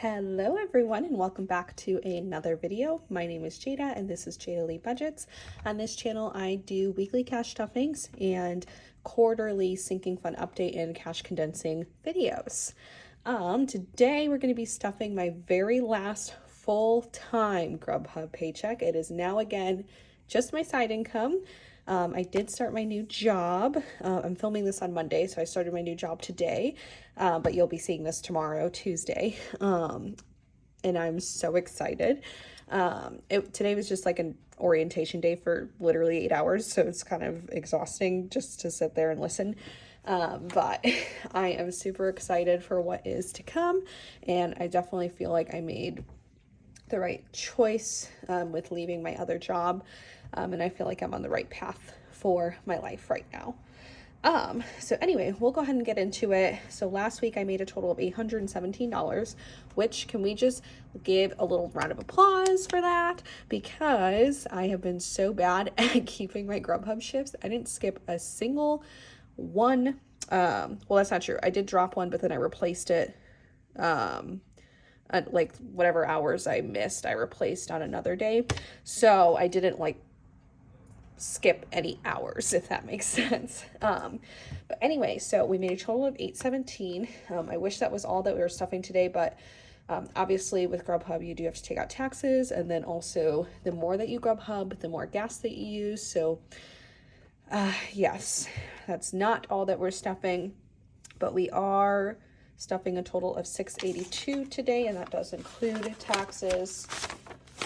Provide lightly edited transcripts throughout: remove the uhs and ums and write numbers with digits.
Hello everyone and welcome back to another video. My name is Jada and this is Jada Lee Budgets. On this channel I do weekly cash stuffings and quarterly sinking fund update and cash condensing videos. Today we're going to be stuffing my very last full-time GrubHub paycheck. It is now again just my side income. I did start my new job. I'm filming this on Monday, so I started my new job today, but you'll be seeing this tomorrow, Tuesday, and I'm so excited. Today was just like an orientation day for literally 8 hours, so it's kind of exhausting just to sit there and listen. But I am super excited for what is to come, and I definitely feel like I made the right choice with leaving my other job, and I feel like I'm on the right path for my life right now. So anyway, we'll go ahead and get into it. So last week I made a total of $817, which can we just give a little round of applause for that? Because I have been so bad at keeping my GrubHub shifts. I didn't skip a single one. Well, that's not true. I did drop one, but then I replaced it. Like whatever hours I missed, I replaced on another day. So I didn't like skip any hours, if that makes sense. But anyway, so we made a total of $817. I wish that was all that we were stuffing today, but obviously with GrubHub you do have to take out taxes, and then also the more that you GrubHub, the more gas that you use. So yes, that's not all that we're stuffing, but we are stuffing a total of $682 today, and that does include taxes.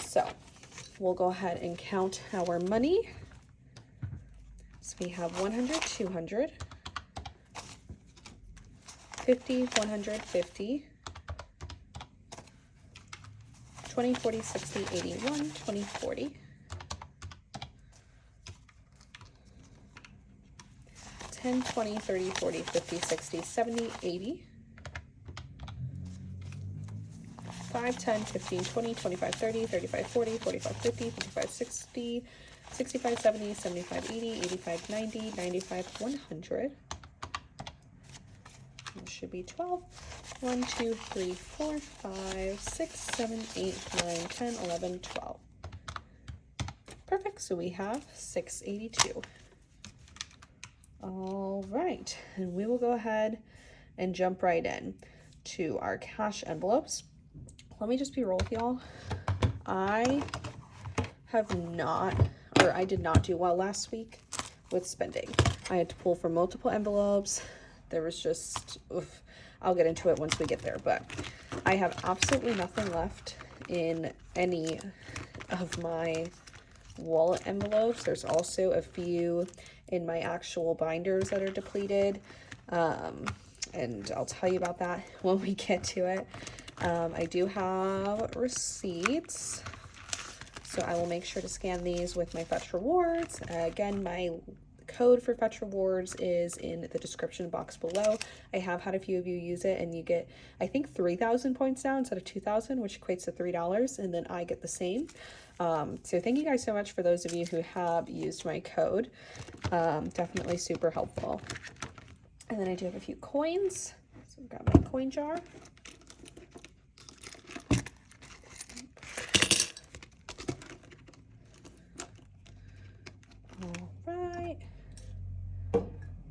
So we'll go ahead and count our money. So we have 100, 200, 50, 150, 20, 40, 60, 81, 20, 40, 10, 20, 30, 40, 50, 60, 70, 80, 5, 10, 15, 20, 25, 30, 35, 40, 45, 50, 55, 60, 65, 70, 75, 80, 85, 90, 95, 100. It should be 12. 1, 2, 3, 4, 5, 6, 7, 8, 9, 10, 11, 12. Perfect. So we have 682. All right. And we will go ahead and jump right in to our cash envelopes. Let me just be real with y'all. I did not do well last week with spending. I had to pull from multiple envelopes. There was just, oof, I'll get into it once we get there, but I have absolutely nothing left in any of my wallet envelopes. There's also a few in my actual binders that are depleted, and I'll tell you about that when we get to it. I do have receipts, so I will make sure to scan these with my Fetch Rewards. Again, my code for Fetch Rewards is in the description box below. I have had a few of you use it, and you get, I think, 3,000 points now instead of 2,000, which equates to $3, and then I get the same. So thank you guys so much for those of you who have used my code. Definitely super helpful. And then I do have a few coins. So I've got my coin jar.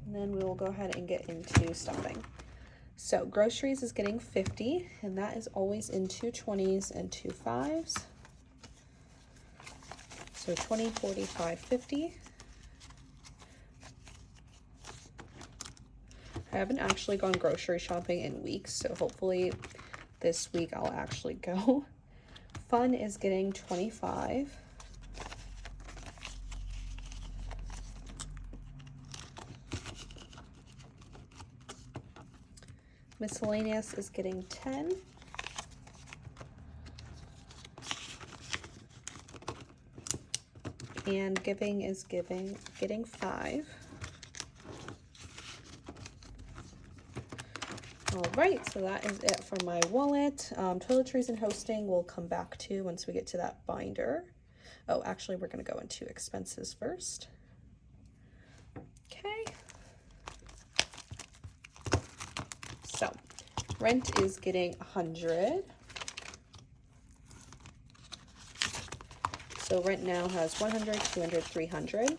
Then we will go ahead and get into stuffing. So groceries is getting 50, and that is always in 2 20s and 2 5s. So 20, 45, 50. I haven't actually gone grocery shopping in weeks, so hopefully this week I'll actually go. Fun is getting 25. Miscellaneous is getting 10. And giving is getting 5. All right, so that is it for my wallet. Toiletries and hosting we'll come back to once we get to that binder. Oh, actually, we're going to go into expenses first. Okay. So rent is getting 100. So rent now has 100, 200, 300.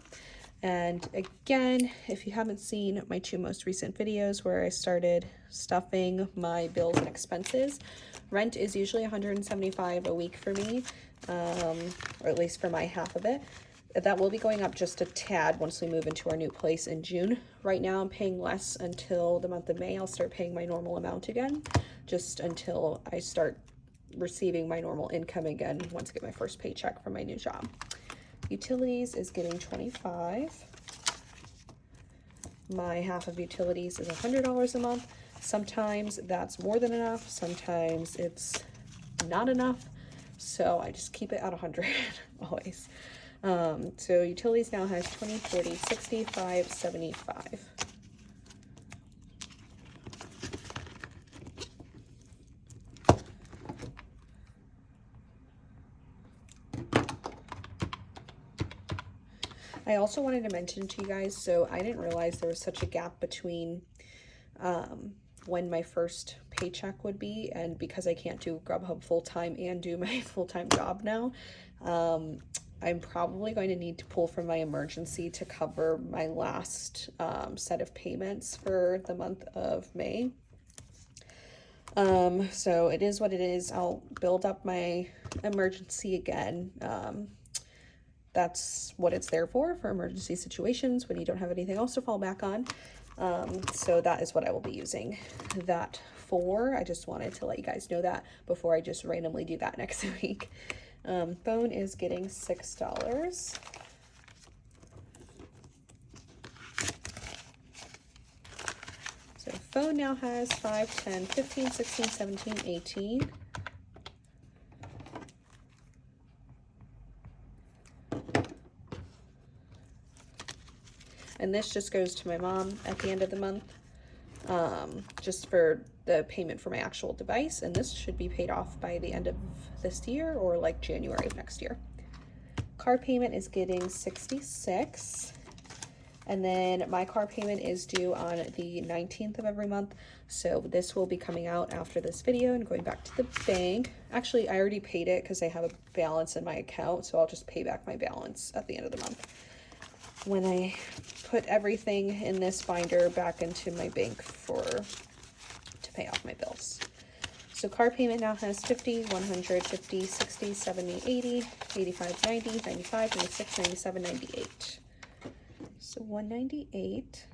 And again, if you haven't seen my two most recent videos where I started stuffing my bills and expenses, rent is usually $175 a week for me, or at least for my half of it. That will be going up just a tad once we move into our new place in June. Right now I'm paying less until the month of May. I'll start paying my normal amount again, just until I start receiving my normal income again once I get my first paycheck from my new job. Utilities is getting $25. My half of utilities is $100 a month. Sometimes that's more than enough. Sometimes it's not enough. So I just keep it at 100 always. So utilities now has 20, 40, 65, 75. I also wanted to mention to you guys, so I didn't realize there was such a gap between when my first paycheck would be, and because I can't do GrubHub full-time and do my full-time job now, I'm probably going to need to pull from my emergency to cover my last set of payments for the month of May. So it is what it is. I'll build up my emergency again. That's what it's there for emergency situations when you don't have anything else to fall back on. So that is what I will be using that for. I just wanted to let you guys know that before I just randomly do that next week. Phone is getting $6. So phone now has 5, 10, 15, 16, 17, 18. And this just goes to my mom at the end of the month, just for the payment for my actual device. And this should be paid off by the end of this year or like January of next year. Car payment is getting $66. And then my car payment is due on the 19th of every month. So this will be coming out after this video and going back to the bank. Actually, I already paid it because I have a balance in my account. So I'll just pay back my balance at the end of the month when I put everything in this binder back into my bank to pay off my bills. So car payment now has 50, 100, 50, 60, 70, 80, 85, 90, 95, 96, 97, 98. So 198.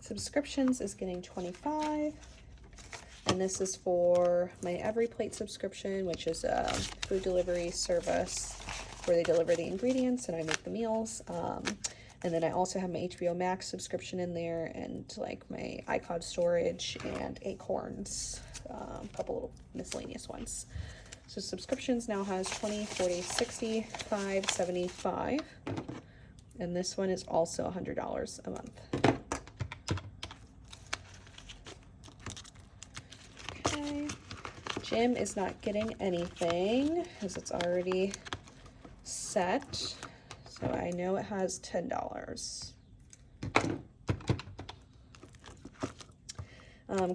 Subscriptions is getting $25, and this is for my Every Plate subscription, which is a food delivery service where they deliver the ingredients and I make the meals. And then I also have my HBO Max subscription in there, and like my iCloud storage and Acorns, a couple little miscellaneous ones. So subscriptions now has 20, 40, 60, 5, 75, and this one is also $100 a month. Gym is not getting anything because it's already set. So I know it has $10.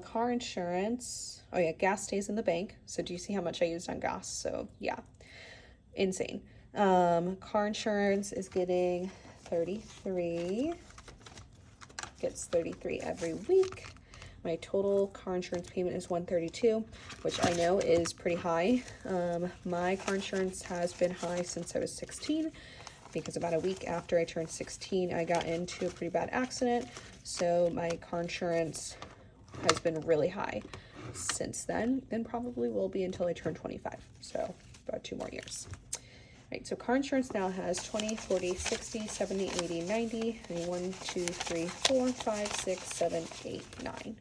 Car insurance. Oh yeah, gas stays in the bank. So do you see how much I used on gas? So yeah, insane. Car insurance is getting 33. Gets 33 every week. My total car insurance payment is $132, which I know is pretty high. My car insurance has been high since I was 16, because about a week after I turned 16, I got into a pretty bad accident. So my car insurance has been really high since then, and probably will be until I turn 25. So about 2 more years. Right, so car insurance now has 20, 40, 60, 70, 80, 90, and 1, 2, 3, 4, 5, 6, 7, 8, 9.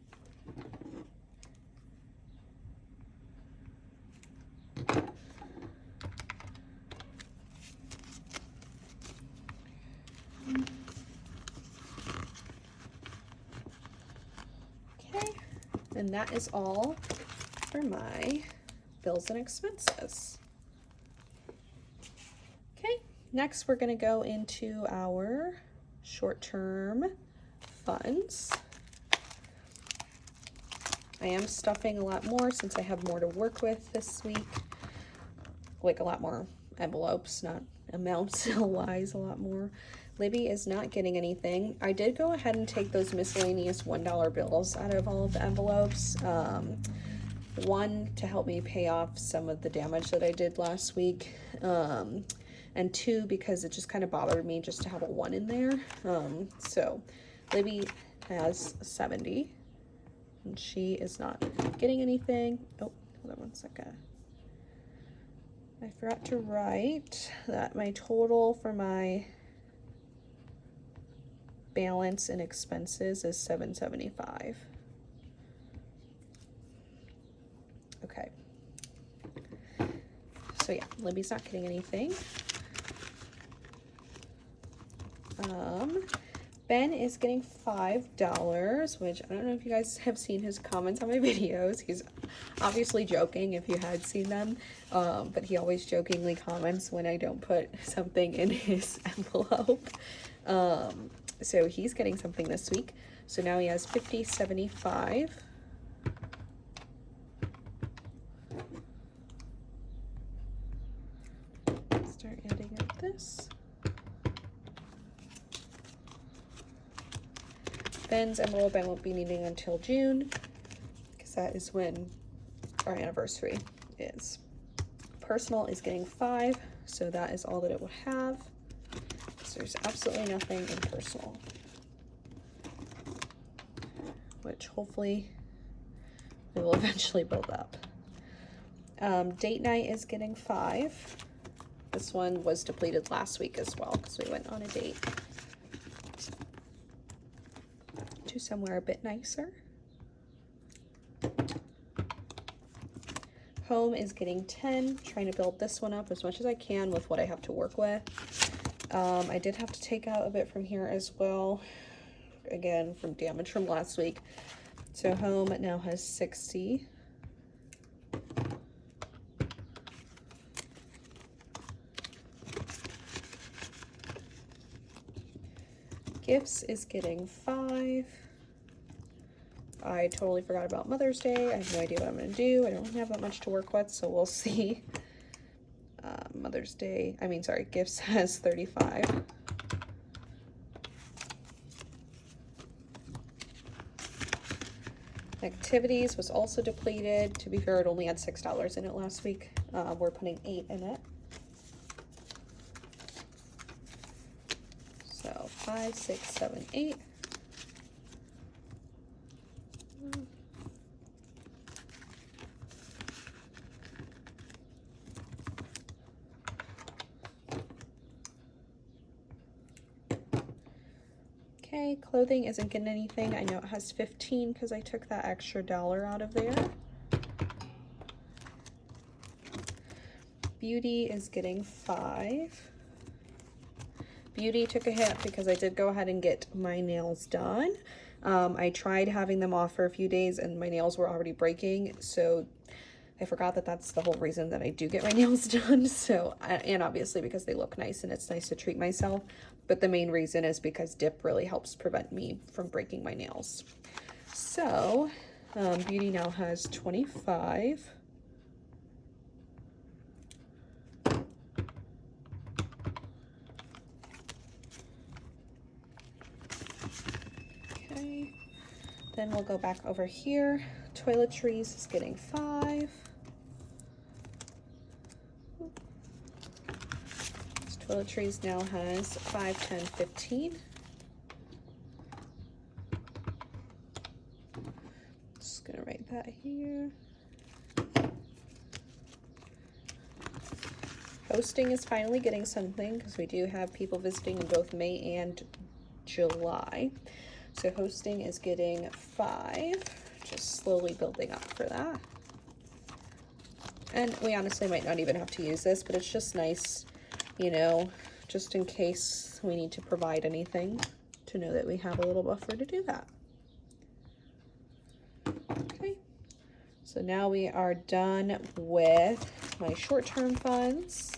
Okay, and that is all for my bills and expenses. Okay, next we're going to go into our short-term funds. I am stuffing a lot more since I have more to work with this week. Like a lot more envelopes, not amounts wise, a lot more. Libby is not getting anything. I did go ahead and take those miscellaneous $1 bills out of all of the envelopes. One, to help me pay off some of the damage that I did last week. And two, because it just kind of bothered me just to have a 1 in there. So Libby has 70. And she is not getting anything. Oh, hold on one second. I forgot to write that my total for my balance and expenses is $775. Okay. So yeah, Libby's not getting anything. Ben is getting $5, which I don't know if you guys have seen his comments on my videos. He's obviously joking if you had seen them, but he always jokingly comments when I don't put something in his envelope. So he's getting something this week. So now he has $50.75. Start adding up this. Ben's envelope I won't be needing until June, because that is when our anniversary is. Personal is getting 5, so that is all that it will have. So there's absolutely nothing in personal, which hopefully we will eventually build up. Date night is getting 5. This one was depleted last week as well, because we went on a date to somewhere a bit nicer. Home is getting 10, trying to build this one up as much as I can with what I have to work with. I did have to take out a bit from here as well, again from damage from last week. So home now has 60. Gifts is getting 5. I totally forgot about Mother's Day. I have no idea what I'm going to do. I don't have that much to work with, so we'll see. Gifts has 35. Activities was also depleted. To be fair, it only had $6 in it last week. We're putting 8 in it. So 5, 6, 7, 8. Okay, clothing isn't getting anything. I know it has 15 because I took that extra $1 out of there. Beauty is getting 5. Beauty took a hit because I did go ahead and get my nails done. I tried having them off for a few days and my nails were already breaking, so I forgot that that's the whole reason that I do get my nails done. So, and obviously because they look nice and it's nice to treat myself, but the main reason is because dip really helps prevent me from breaking my nails. So, Beauty now has 25. Okay, then we'll go back over here. Toiletries is getting 5. Toiletries now has 5, 10, 15. Just gonna write that here. Hosting is finally getting something because we do have people visiting in both May and July. So hosting is getting 5, just slowly building up for that. And we honestly might not even have to use this, but it's just nice, you know, just in case we need to provide anything, to know that we have a little buffer to do that. Okay, so now we are done with my short-term funds,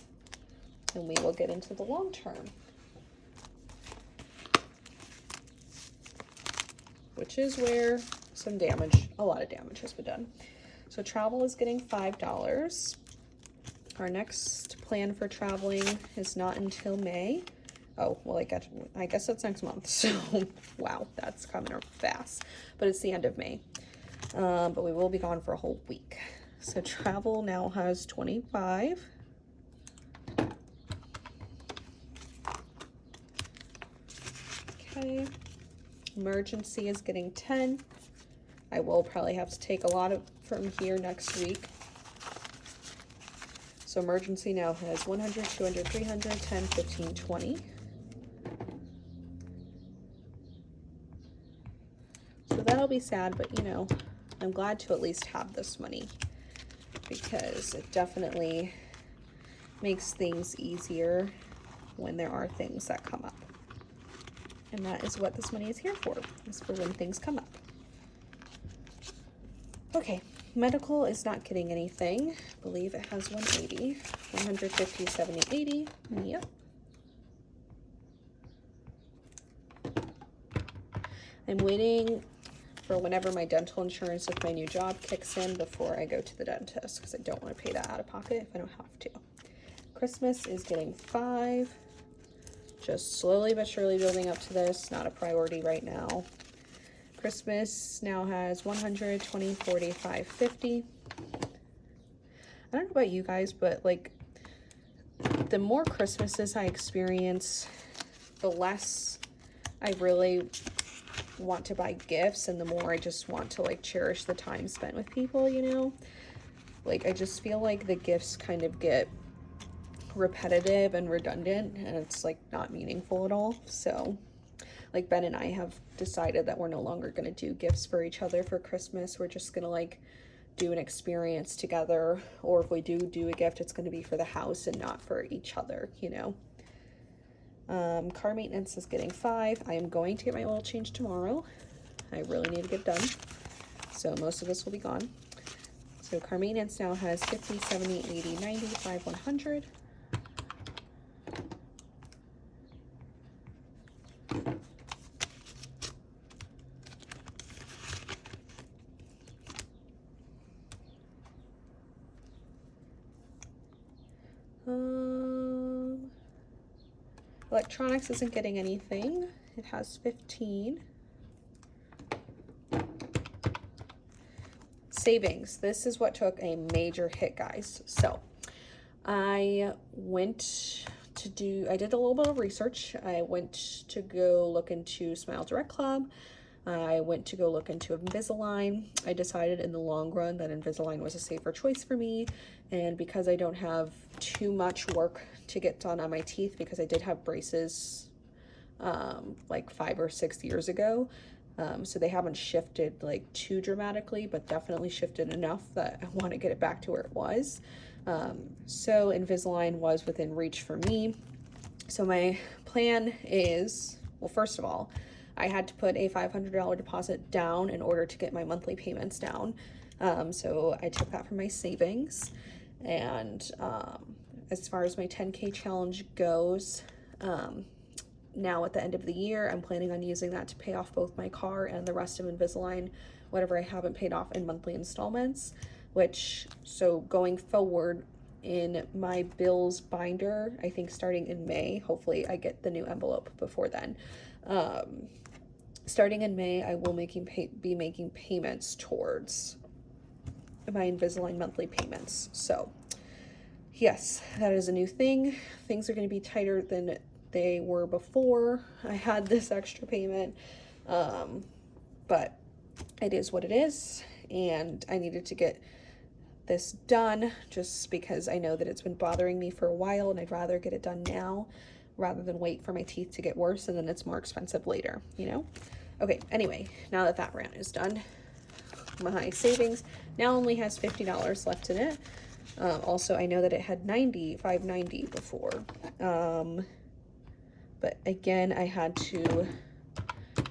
and we will get into the long-term. which is where some damage, a lot of damage has been done. So travel is getting $5. Our next plan for traveling is not until May. Oh, well, I guess that's next month. So, wow, that's coming up fast. But it's the end of May. But we will be gone for a whole week. So travel now has 25. Okay. Emergency is getting 10. I will probably have to take a lot of from here next week. So emergency now has 100, 200, 300, 10, 15, 20. So that'll be sad, but you know, I'm glad to at least have this money because it definitely makes things easier when there are things that come up. And that is what this money is here for, is for when things come up. Okay, medical is not getting anything. I believe it has 180, 150, 70, 80. Yep. I'm waiting for whenever my dental insurance with my new job kicks in before I go to the dentist because I don't want to pay that out of pocket if I don't have to. Christmas is getting 5. Just slowly but surely building up to this. Not a priority right now. Christmas now has 100, 20, 40, 5, 50. I don't know about you guys, but like the more Christmases I experience, the less I really want to buy gifts and the more I just want to like cherish the time spent with people, you know? Like I just feel like the gifts kind of get repetitive and redundant and it's like not meaningful at all. So like Ben and I have decided that we're no longer going to do gifts for each other for Christmas. We're just going to like do an experience together, or if we do a gift, it's going to be for the house and not for each other, you know. Car maintenance is getting 5. I am going to get my oil change tomorrow. I really need to get done. So most of this will be gone. So car maintenance now has 50, 70, 80, 90, 5, 100. Electronics isn't getting anything. It has 15. Savings. This is what took a major hit, guys. So I did a little bit of research. I went to go look into Smile Direct Club. I went to go look into Invisalign. I decided in the long run that Invisalign was a safer choice for me. And because I don't have too much work to get done on my teeth, because I did have braces like 5 or 6 years ago. So they haven't shifted like too dramatically, but definitely shifted enough that I want to get it back to where it was. So Invisalign was within reach for me. So my plan is, well, first of all, I had to put a $500 deposit down in order to get my monthly payments down. So I took that from my savings. And as far as my 10K challenge goes, now at the end of the year, I'm planning on using that to pay off both my car and the rest of Invisalign, whatever I haven't paid off in monthly installments, so going forward in my bills binder, I think starting in May, hopefully I get the new envelope before then. Starting in May, I will be making payments towards my Invisalign monthly payments. So yes, that is a new thing. Things are going to be tighter than they were before I had this extra payment, but it is what it is, and I needed to get this done just because I know that it's been bothering me for a while, and I'd rather get it done now rather than wait for my teeth to get worse and then it's more expensive later, you know? Okay, anyway, now that that rant is done, my savings now only has $50 left in it. Also, I know that it had $590 before. But again, I had to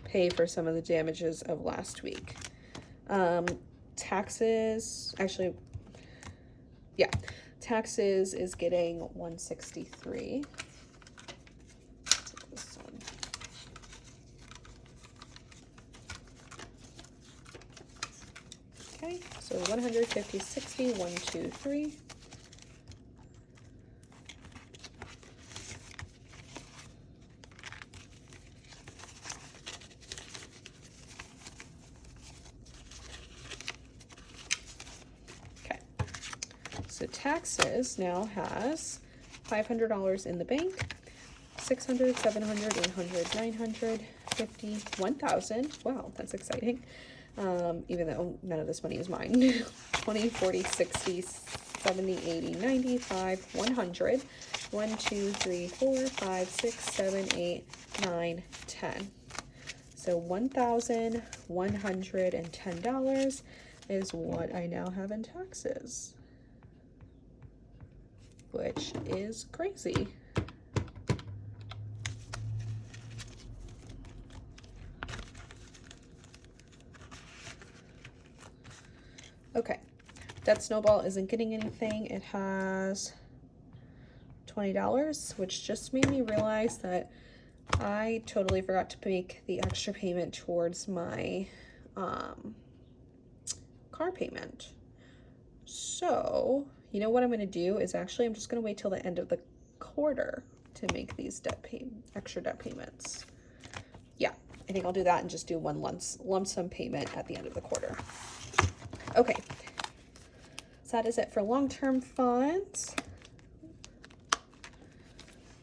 pay for some of the damages of last week. Taxes, actually, yeah, taxes is getting 163. This one. So 150, 60, 1, 2, 3. Okay. So taxes now has $500 in the bank, 600, 700, 800, 900, 50, 1,000. Wow, that's exciting. Even though none of this money is mine. 20, 40, 60, 70, 80, 95, 100. 1, 2, 3, 4, 5, 6, 7, 8, 9, 10. So $1,110 is what I now have in taxes, which is crazy. Okay, that snowball isn't getting anything. It has $20, which just made me realize that I totally forgot to make the extra payment towards my car payment. So, you know what I'm going to do is actually I'm just going to wait till the end of the quarter to make these extra debt payments. Yeah, I think I'll do that and just do one lump sum payment at the end of the quarter. Okay, so that is it for long-term funds.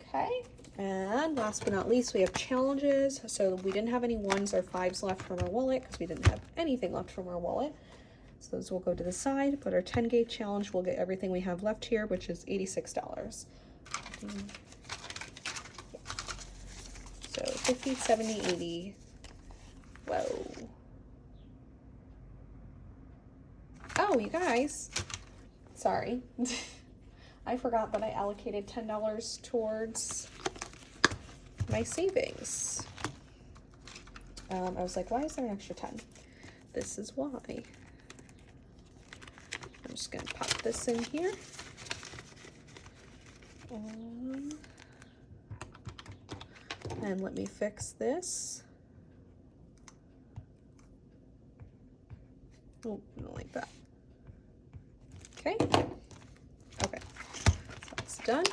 Okay, and last but not least, we have challenges. So we didn't have any 1s or 5s left from our wallet because we didn't have anything left from our wallet. So those will go to the side, but our 10K challenge will get everything we have left here, which is $86. So 50, 70, 80. Whoa. Oh, you guys, sorry. I forgot that I allocated $10 towards my savings. I was like, why is there an extra 10? This is why. I'm just gonna pop this in here. And let me fix this. Oh, I don't like that. Okay. Okay. So that's done.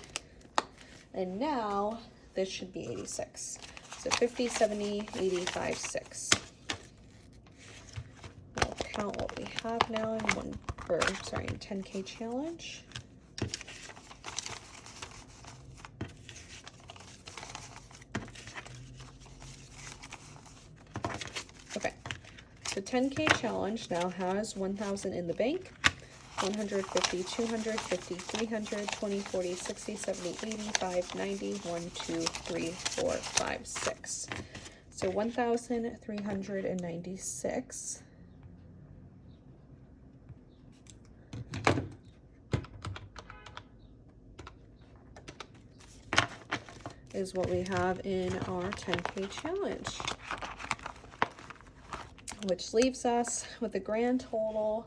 And now this should be 86. So 50, 70, 85, 6. We'll count what we have now in 10K challenge. Okay. The 10K challenge now has 1,000 in the bank, 150, 250, 300, 20, 40, 60, 70, 85, 90, 1, 2, 3, 4, 5, 6. So 1,396. Is what we have in our 10K challenge, which leaves us with a grand total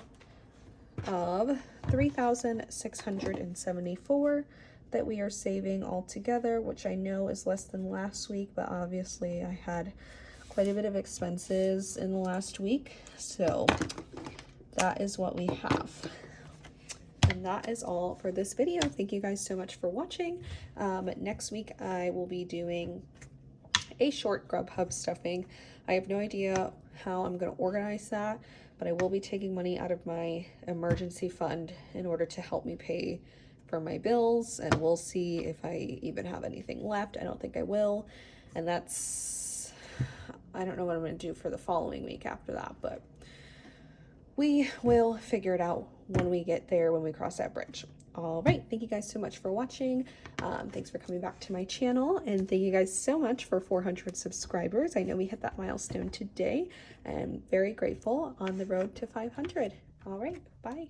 of $3,674 that we are saving all together, which I know is less than last week, but obviously I had quite a bit of expenses in the last week, so that is what we have. And that is all for this video. Thank you guys so much for watching. Next week I will be doing a short GrubHub stuffing. I have no idea how I'm going to organize that, but I will be taking money out of my emergency fund in order to help me pay for my bills, and we'll see if I even have anything left. I don't think I will, and I don't know what I'm going to do for the following week after that, but we will figure it out when we get there, when we cross that bridge. All right, thank you guys so much for watching. Thanks for coming back to my channel, and thank you guys so much for 400 subscribers. I know we hit that milestone today, and very grateful on the road to 500. All right, bye.